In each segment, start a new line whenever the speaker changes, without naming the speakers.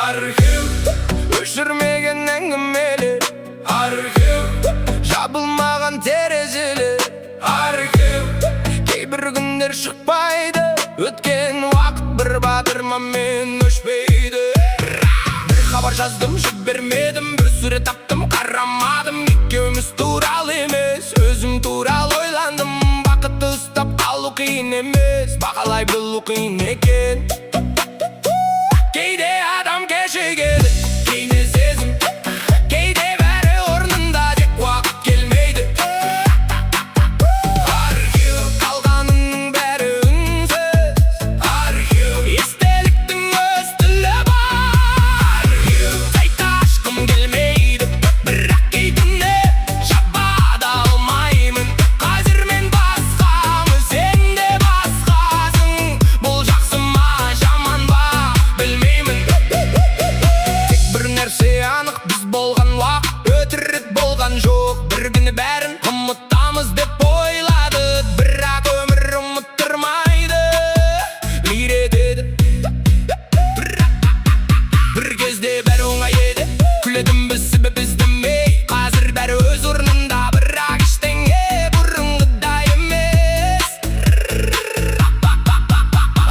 Arxiv, öşürmegen әңгімелер. Arxiv, жабылмаған терезелер. Arxiv, кейбір күндер шықпайды. Өткен уақыт бір батырмамен өшпейді. Бір хабар жаздым, жібермедім. Бір сурет таптым, қарамадым. Екеуміз туралы емес, өзім туралы ойландым. Бақытты ұстап қалу қиын емес, бағалай білу қиын екен. Кейде адам кешігеді, кейде сезім, кейде бәрі орнында, тек уақыт келмейді. Архив, қалғанының бәрі үнсіз. Архив, естеліктің өз тілі бар. Архив, сайта ашқым келмейді, бірақ кейтіне жаба да алмаймын. Қазір мен басқамын, сен де басқасың. Бұл жақсы ма, жаман ба, білмеймін. Тек бір нәрсе анық, біз болған уақыт өтірік болған жоқ. Бір күні бәрін ұмытамыз деп ойлады, бірақ өмір ұмыттырмайды, үйретеді. Бір кезде бәрі оңай еді, күлетін біз себеп іздемей. Қазір бәрі өз орнында, бірақ ештеңе бұрынғыдай емес.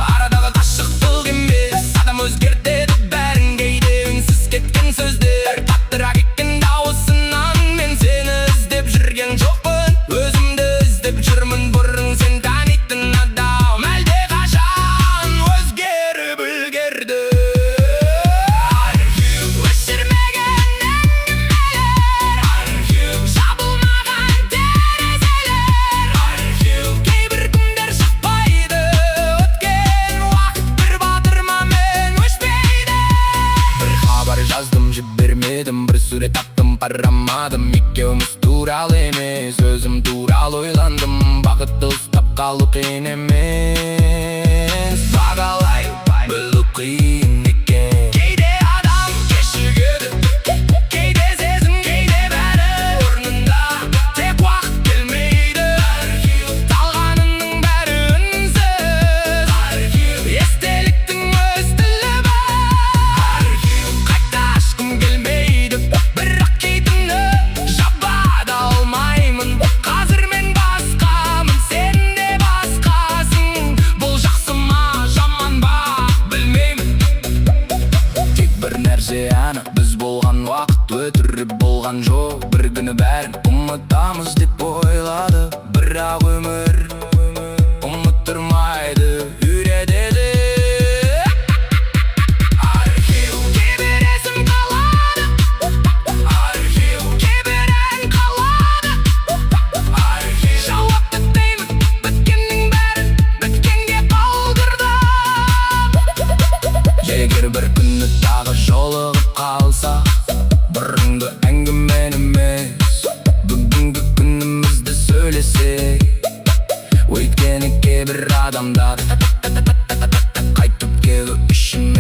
Арадағы қашықтық емес, адам өзгертеді бәрін. Кейде үнсіз кеткен сөздер, қаттырақ еккен дауысынан. Мен сені іздеп жүрген жоқпын, өзімді іздеп жүрмін. Бұрын сен танитын адам әлде қашан өзгеріп үлгерді. Архив, өшірмеген әңгімелер. Архив, жабылмаған терезелер. Архив, кейбір күндер шықпайды. Өткен уақыт бір батырмамен өшпейді. Бір хабар жаздым, жібермедім. Бір сурет таптым, қарамадым. Екеуміз туралы емес, өзім туралы ойландым. Бақытты ұстап қалу қиын емес, бағалай білу қиын екен. Кейде адам кешігеді, кейде сезім, кейде бәрі орнында, тек уақыт келмейді. Архив, қалғанының бәрі үнсіз. Архив, естеліктің өз тілі бар. Архив, қайта ашқым келмейді, бірақ кейтіне жаба да алмаймын. Қазір мен басқамын, сен де басқасың. Бұл жақсы ма, жаман ба, білмеймін. Тек бір нәрсе анық, біз болған уақыт өтірік болған жоқ. Бір күні бәрін ұмытамыз деп ойлады, бірақ өмір ұмыттырмайды, үйретеді. Архив, кейбір есім қалады. Архив, кейбір ән қалады. Архив, жауап іздеймін, біткеннің бәрін біткенге қалдырдым. Егер бір күні тағы жолығып қалса, бұрынғы әңгімен емес, бүгінгі күнімізді сөйлесек. Өйткені кейбір адамдар қайтып келу үшін